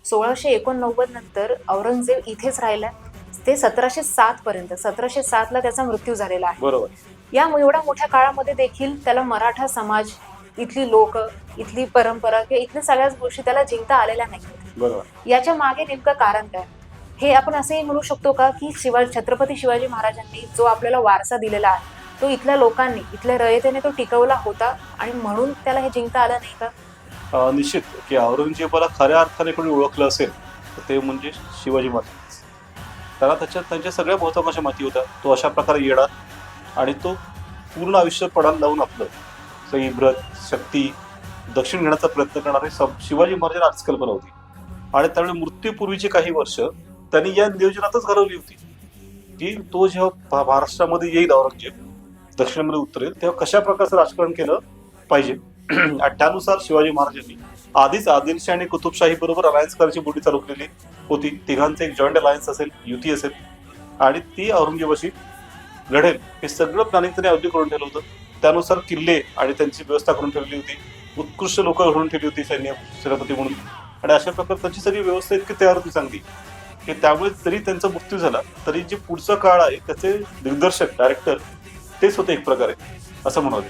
1689 नंतर औरंगजेब इथेच राहिला. ते 1707 पर्यंत, 1707 ला त्याचा मृत्यू झालेला आहे. बरोबर. या एवढ्या मोठ्या काळामध्ये देखील त्याला मराठा समाज, इथली लोक, इथली परंपरा किंवा इथल्या सगळ्याच गोष्टी त्याला जिंकता आलेल्या नाहीत. बरोबर. याच्या मागे नेमकं कारण काय? हे आपण असंही म्हणू शकतो का की छत्रपती शिवाजी महाराजांनी जो आपल्याला वारसा दिलेला आहे तो इथल्या लोकांनी, इथल्या रयतेने तो टिकवला होता आणि म्हणून त्याला हे जिंकता आलं नाही का? निश्चित की औरंगजेबाला खऱ्या अर्थाने कोणी ओळखलं असेल तर ते म्हणजे शिवाजी महाराज. त्याला त्यांच्या सगळ्या महत्वाकांक्षा माहिती होत्या. तो अशा प्रकारे येणार आणि तो पूर्ण आयुष्य पणाला लावून आपलं सगळी इब्रत शक्ती दक्षिण घेण्याचा प्रयत्न करणारे शिवाजी महाराजांना आजच कल्पना होती. आणि त्यावेळी मृत्यूपूर्वीची काही वर्ष त्यांनी या नियोजनातच घालवली होती की तो जेव्हा महाराष्ट्रामध्ये येईल, औरंगजेब दक्षिणेमध्ये उतरेल, तेव्हा कशा प्रकारचं राजकारण केलं पाहिजे. आणि त्यानुसार शिवाजी महाराजांनी आधीच आदिलशाही आणि कुतुबशाही बरोबर अलायन्स करायची बोटी चालू केलेली होती. तिघांचं एक जॉईंट अलायन्स असेल, युती असेल आणि ती औरंगजेबाशी लढेल हे सगळं प्लॅनिंग त्यांनी अवधी करून ठेवलं होतं. त्यानुसार किल्ले आणि त्यांची व्यवस्था करून ठेवली होती. उत्कृष्ट लोक घडून ठेवली होती सेनापती म्हणून. आणि अशा प्रकारे त्यांची सगळी व्यवस्था इतकी तयार होती चांगली की त्यामुळे जरी त्यांचा मृत्यू झाला तरी जे पुढचा काळ आहे त्याचे दिग्दर्शक, डायरेक्टर तेच होते एक प्रकारे, असं म्हणाले.